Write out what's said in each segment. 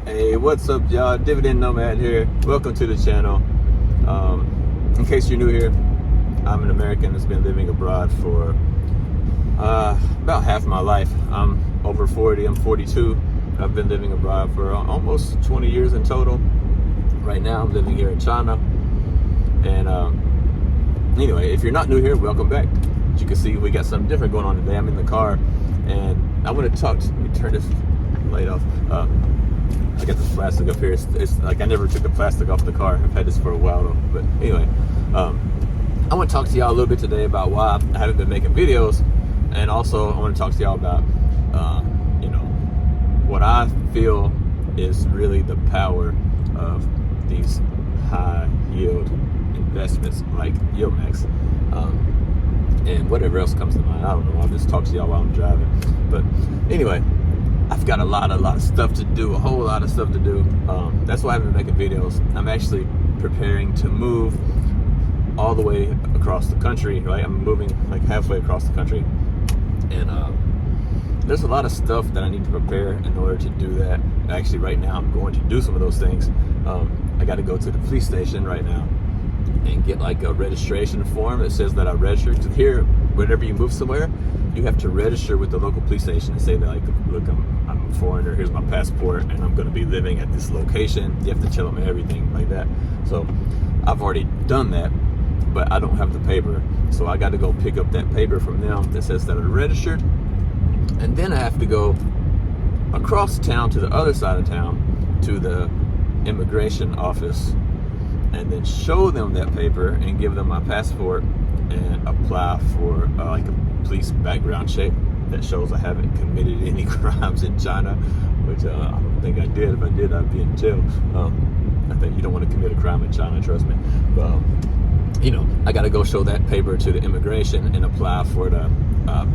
Hey, what's up, y'all? Dividend Nomad here. Welcome to the channel. In case you're new here, I'm an American that's been living abroad for about half my life. I'm over 40. I'm 42. I've been living abroad for almost 20 years in total. Right now, I'm living here in China. And anyway, if you're not new here, welcome back. As you can see, we got something different going on today. I'm in the car, and I want to talk. Let me turn this light off. I got this plastic up here. It's like I never took the plastic off the car. I've had this for a while though. But anyway, I want to talk to y'all a little bit today about why I haven't been making videos, and also I want to talk to y'all about what I feel is really the power of these high yield investments like Yieldmax, and whatever else comes to mind. I don't know. I'll just talk to y'all while I'm driving. But anyway, I've got a lot of stuff to do, a whole lot of stuff to do. That's why I've been making videos. I'm actually preparing to move all the way across the country, right? I'm moving like halfway across the country. And there's a lot of stuff that I need to prepare in order to do that. Actually, right now, I'm going to do some of those things. I got to go to the police station right now and get like a registration form that says that I registered. Here, whenever you move somewhere, you have to register with the local police station and say that, like, look, I'm a foreigner, here's my passport, and I'm going to be living at this location. You have to tell them everything like that. So I've already done that, but I don't have the paper. So I got to go pick up that paper from them that says that I'm registered. And then I have to go across town to the other side of town to the immigration office and then show them that paper and give them my passport and apply for like a police background check that shows I haven't committed any crimes in China, which I don't think I did. If I did, I'd be in jail. I think you don't want to commit a crime in China, trust me. But I got to go show that paper to the immigration and apply for the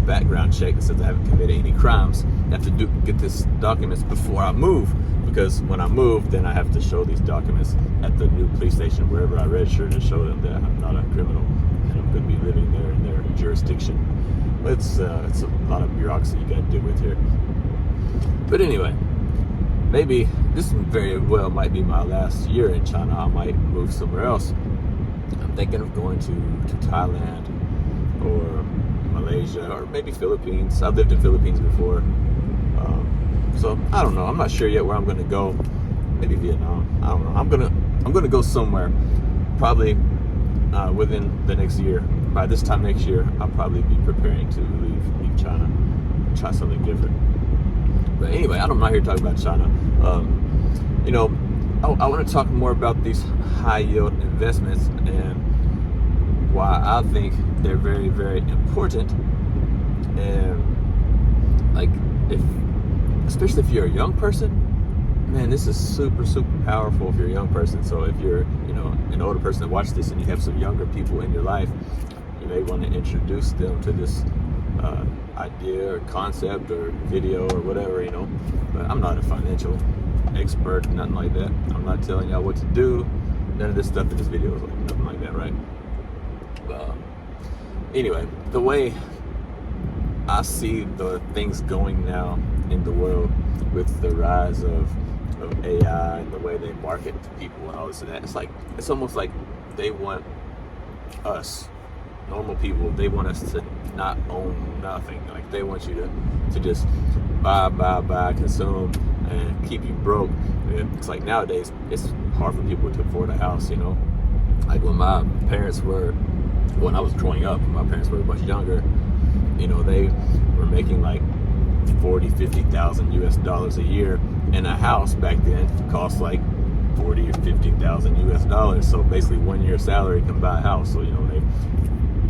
background check that says I haven't committed any crimes. I have to get this documents before I move, because when I move, then I have to show these documents at the new police station wherever I register to show them that I'm not a criminal and I'm going to be living there in their jurisdiction. It's a lot of bureaucracy you got to deal with here. But anyway, maybe this very well might be my last year in China. I might move somewhere else. I'm thinking of going to Thailand or Malaysia or maybe Philippines. I've lived in Philippines before. So I don't know. I'm not sure yet where I'm going to go. Maybe Vietnam. I don't know. I'm gonna go somewhere. Probably within the next year. By this time next year, I'll probably be preparing to leave China, try something different. But anyway, I'm not here to talk about China. I want to talk more about these high yield investments and why I think they're very, very important. And like, especially if you're a young person, man, this is super, super powerful if you're a young person. So if you're, an older person that watches this and you have some younger people in your life, you may want to introduce them to this idea or concept or video or whatever, But I'm not a financial expert, nothing like that. I'm not telling y'all what to do. None of this stuff in this video is like nothing like that, right? Anyway, the way I see the things going now in the world with the rise of AI and the way they market to people and all this and that, it's almost like they want us, normal people, they want us to not own nothing. Like they want you to just buy, consume, and keep you broke. It's like nowadays it's hard for people to afford a house, Like when I was growing up, my parents were much younger, they were making like 40,000-50,000 US dollars a year, and a house back then cost like 40 or 50,000 US dollars. So basically 1 year's salary can buy a house. So they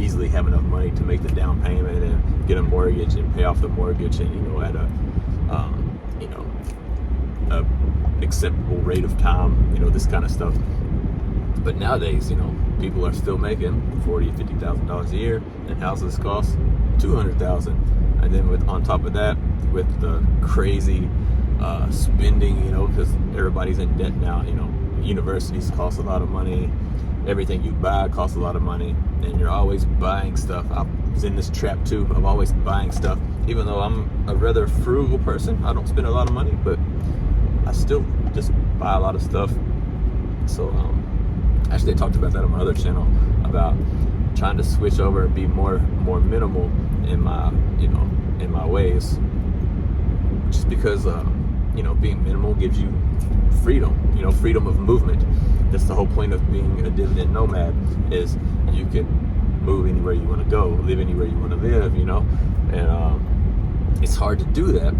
easily have enough money to make the down payment and get a mortgage and pay off the mortgage, and at a acceptable rate of time, this kind of stuff. But nowadays, people are still making $40,000-$50,000 a year, and houses cost $200,000. And then on top of that, with the crazy spending, because everybody's in debt now. Universities cost a lot of money. Everything you buy costs a lot of money, and you're always buying stuff. I was in this trap too of always buying stuff, even though I'm a rather frugal person. I don't spend a lot of money, but I still just buy a lot of stuff. So actually I talked about that on my other channel, about trying to switch over and be more minimal in my in my ways, just because being minimal gives you freedom, freedom of movement. That's the whole point of being a dividend nomad, is you can move anywhere you want to go, live anywhere you want to live, and it's hard to do that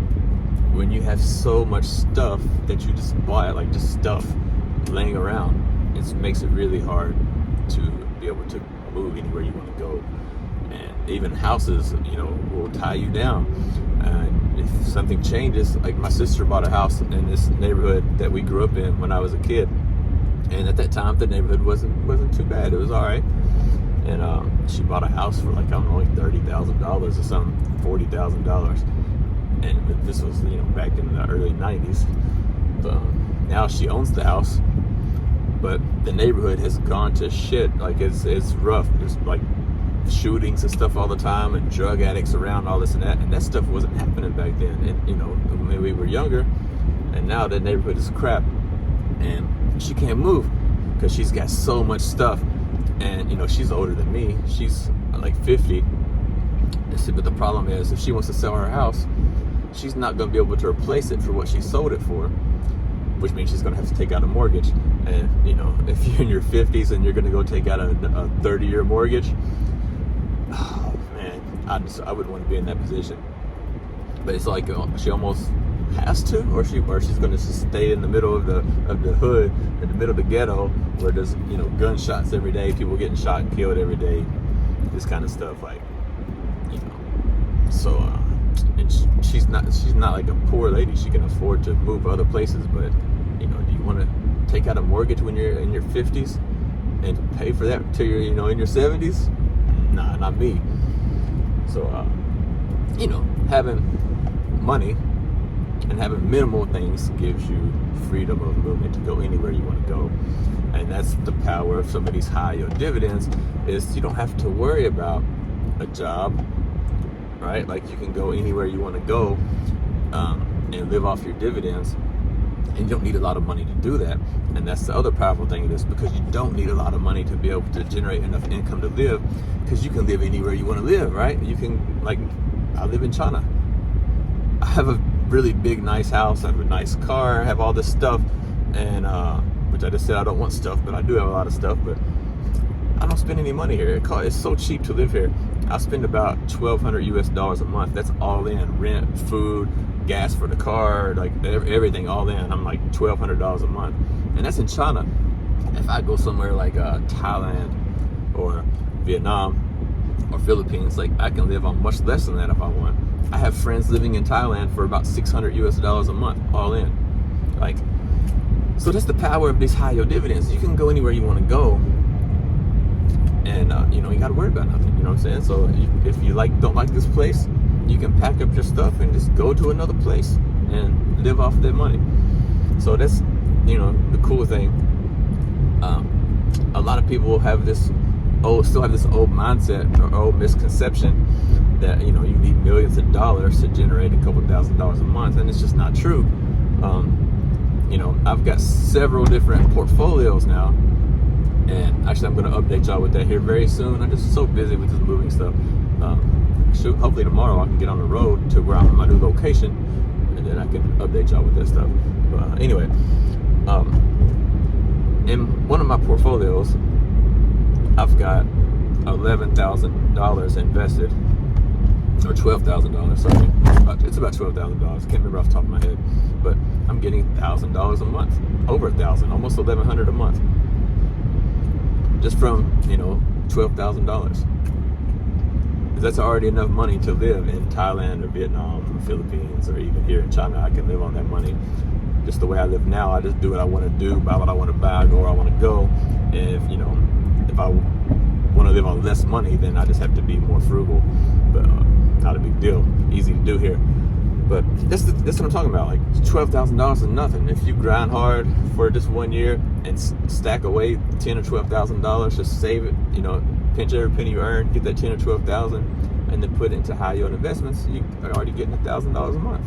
when you have so much stuff that you just bought, like just stuff laying around. It makes it really hard to be able to move anywhere you want to go. And even houses, will tie you down. And if something changes, like my sister bought a house in this neighborhood that we grew up in when I was a kid, and at that time the neighborhood wasn't too bad. It was all right. And she bought a house for like, I don't know, like $30,000 or something, $40,000. And this was, back in the early 90s. Now she owns the house, but the neighborhood has gone to shit. Like it's rough. There's like shootings and stuff all the time, and drug addicts around, all this and that stuff wasn't happening back then. And when we were younger, and now that neighborhood is crap, and she can't move because she's got so much stuff. And she's older than me. She's like 50. But the problem is, if she wants to sell her house, she's not going to be able to replace it for what she sold it for, which means she's going to have to take out a mortgage. And if you're in your 50s and you're going to go take out a 30-year mortgage, oh man, I wouldn't want to be in that position. But it's like she almost has to, or she's going to just stay in the middle of the hood, in the middle of the ghetto, where there's gunshots every day, people getting shot and killed every day, this kind of stuff. Like, so and she's not like a poor lady. She can afford to move other places, but do you want to take out a mortgage when you're in your 50s and pay for that till you're in your 70s? Nah, not me. So having money and having minimal things gives you freedom of movement to go anywhere you want to go. And that's the power of some of these high yield dividends, is you don't have to worry about a job, right? Like, you can go anywhere you want to go and live off your dividends, and you don't need a lot of money to do that. And that's the other powerful thing of this, because you don't need a lot of money to be able to generate enough income to live, because you can live anywhere you want to live, right? You can, like, I live in China. I have a really big, nice house. I have a nice car. I have all this stuff, and which I just said I don't want stuff, but I do have a lot of stuff. But I don't spend any money here. It's so cheap to live here. I spend about $1,200 a month. That's all in rent, food, gas for the car, like everything all in. I'm like $1,200 a month, and that's in China. If I go somewhere like Thailand or Vietnam or Philippines, like, I can live on much less than that if I want. I have friends living in Thailand for about $600 a month, all in. Like, so that's the power of these high yield dividends. You can go anywhere you want to go, and you got to worry about nothing. You know what I'm saying? So if you don't like this place, you can pack up your stuff and just go to another place and live off that money. So that's the cool thing. A lot of people have still have this old mindset or old misconception that you need millions of dollars to generate a couple $1,000s a month, and it's just not true. I've got several different portfolios now, and actually I'm going to update y'all with that here very soon. I'm just so busy with this moving stuff. Hopefully tomorrow I can get on the road to where I'm at my new location, and then I can update y'all with that stuff. But anyway, in one of my portfolios, I've got $11,000 invested, or $12,000, sorry. It's about $12,000. Can't remember off the top of my head, but I'm getting $1,000 a month, over $1,000, almost $1,100 a month, just from $12,000. That's already enough money to live in Thailand or Vietnam or Philippines, or even here in China. I can live on that money. Just the way I live now, I just do what I want to do, buy what I want to buy, go where I want to go. And if I want to live on less money, then I just have to be more frugal. But not a big deal, easy to do here. But that's what I'm talking about. Like, $12,000 is nothing. If you grind hard for just 1 year and stack away $10,000 or $12,000, just save it. Pinch every penny you earn, get that $10,000 or $12,000, and then put it into high yield investments. You are already getting $1,000 a month.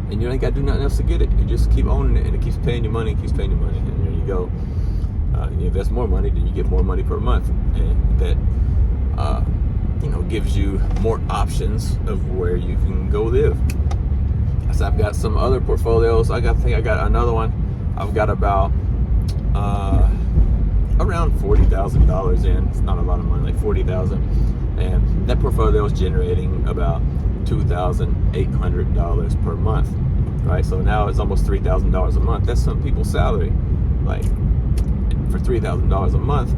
and you ain't got to do nothing else to get it. You just keep owning it, and it keeps paying you money, and there you go. You invest more money, then you get more money per month, and that gives you more options of where you can go live. So I've got some other portfolios. I got another one. I've got about around $40,000 in. It's not a lot of money, like $40,000, and that portfolio is generating about $2,800 per month. Right, so now it's almost $3,000 a month. That's some people's salary. Like, for $3,000 a month,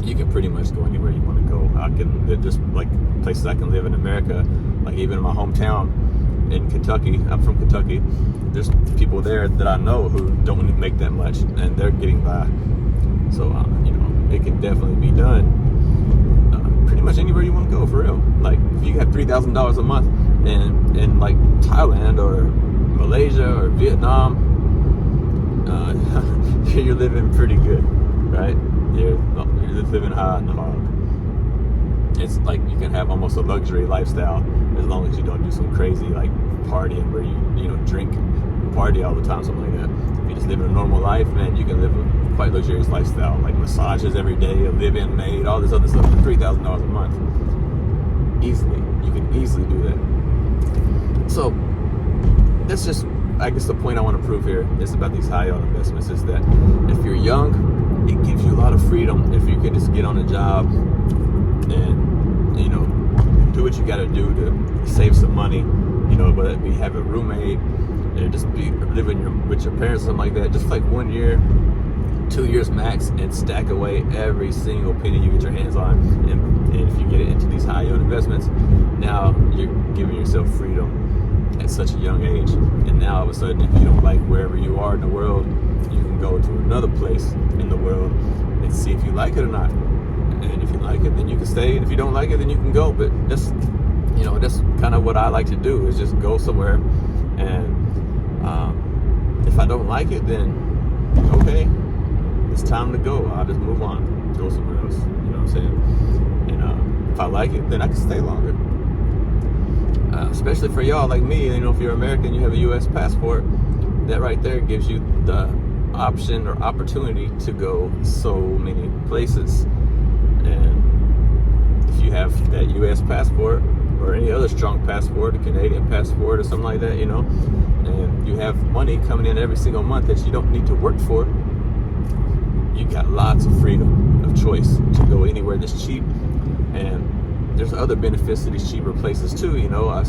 you can pretty much go anywhere you want to go. There's like places I can live in America, like even in my hometown in Kentucky. I'm from Kentucky. There's people there that I know who don't make that much, and they're getting by. So it can definitely be done pretty much anywhere you want to go, for real. Like, if you have $3,000 a month in like Thailand or Malaysia or Vietnam, you're living pretty good, right? You're living high on the hog. It's like you can have almost a luxury lifestyle as long as you don't do some crazy like partying where you drink and party all the time, something like that. If you just live a normal life, man, you can live a quite luxurious lifestyle, like massages every day, a live-in maid, all this other stuff for $3,000 a month. Easily, you can easily do that. So that's just, I guess, the point I want to prove here is about these high yield investments is that if you're young, it gives you a lot of freedom. If you could just get on a job and do what you got to do to save some money, whether it be have a roommate and just be living with your parents, something like that, just like 1 year, 2 years max, and stack away every single penny you get your hands on. And if you get it into these high yield investments, now you're giving yourself freedom at such a young age. And now all of a sudden, if you don't like wherever you are in the world, you can go to another place in the world and see if you like it or not. And if you like it, then you can stay. And if you don't like it, then you can go. But that's kind of what I like to do, is just go somewhere. And if I don't like it, then okay, it's time to go. I'll just move on, go somewhere else. You know what I'm saying? And if I like it, then I can stay longer. Especially for y'all like me, if you're American, you have a U.S. passport, that right there gives you the option or opportunity to go so many places. And if you have that U.S. passport or any other strong passport, a Canadian passport or something like that, and you have money coming in every single month that you don't need to work for, you got lots of freedom of choice to go anywhere that's cheap. And there's other benefits to these cheaper places too. I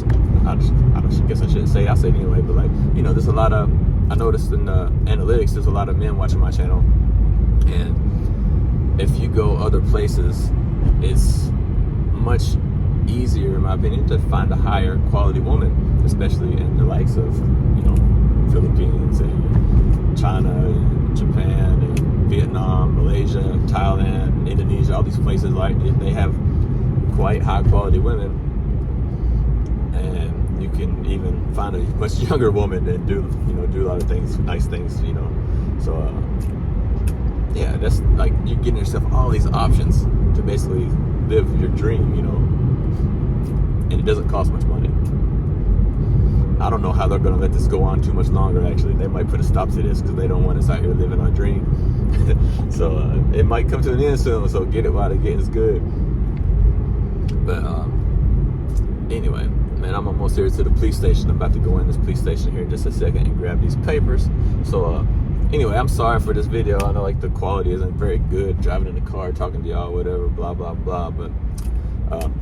guess I shouldn't say. I say it anyway. But there's a lot of. I noticed in the analytics, there's a lot of men watching my channel, and if you go other places, it's much easier, in my opinion, to find a higher quality woman, especially in the likes of Philippines and China and Japan and Vietnam, Malaysia, Thailand, Indonesia. All these places, like, they have quite high quality women, and you can even find a much younger woman and do a lot of things, nice things, so yeah, that's like you're getting yourself all these options to basically live your dream, and it doesn't cost much money. I don't know how they're going to let this go on too much longer. Actually, they might put a stop to this because they don't want us out here living our dream. So it might come to an end soon, so get it while the getting's good. But anyway, man, I'm almost here to the police station. I'm about to go in this police station here in just a second and grab these papers. So anyway, I'm sorry for this video. I know like the quality isn't very good, driving in the car, talking to y'all, whatever, blah, blah, blah. But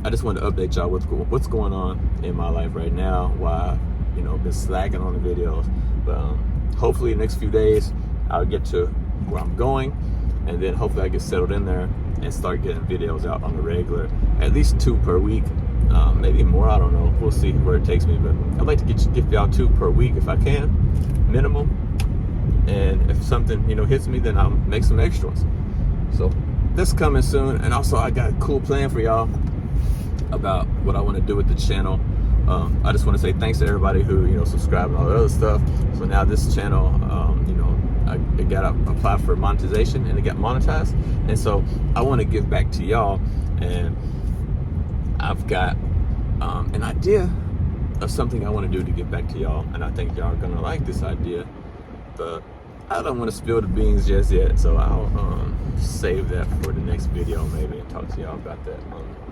I just wanted to update y'all what's going on in my life right now, why I've been slacking on the videos. But hopefully the next few days I'll get to where I'm going, and then hopefully I get settled in there and start getting videos out on the regular, at least 2 per week, maybe more, I don't know, we'll see where it takes me. But I'd like to give y'all 2 per week if I can, minimum. And if something hits me, then I'll make some extras. So this coming soon. And also I got a cool plan for y'all about what I want to do with the channel. I just want to say thanks to everybody who subscribed and all that other stuff. So now this channel, it got applied for monetization, and it got monetized. And so I want to give back to y'all, and I've got an idea of something I want to do to get back to y'all, and I think y'all are gonna like this idea, but I don't want to spill the beans just yet, so I'll save that for the next video maybe and talk to y'all about that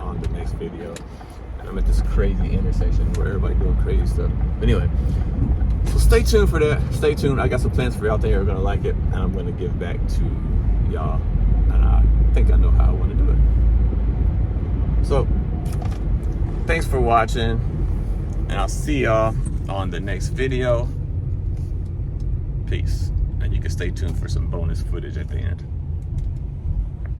on the next video. And I'm at this crazy intersection where everybody doing crazy stuff. But anyway, so stay tuned for that. Stay tuned. I got some plans for y'all. I think you're gonna like it, and I'm gonna give back to y'all, and I think I know how I want to do it. So thanks for watching, and I'll see y'all on the next video. Peace. And you can stay tuned for some bonus footage at the end.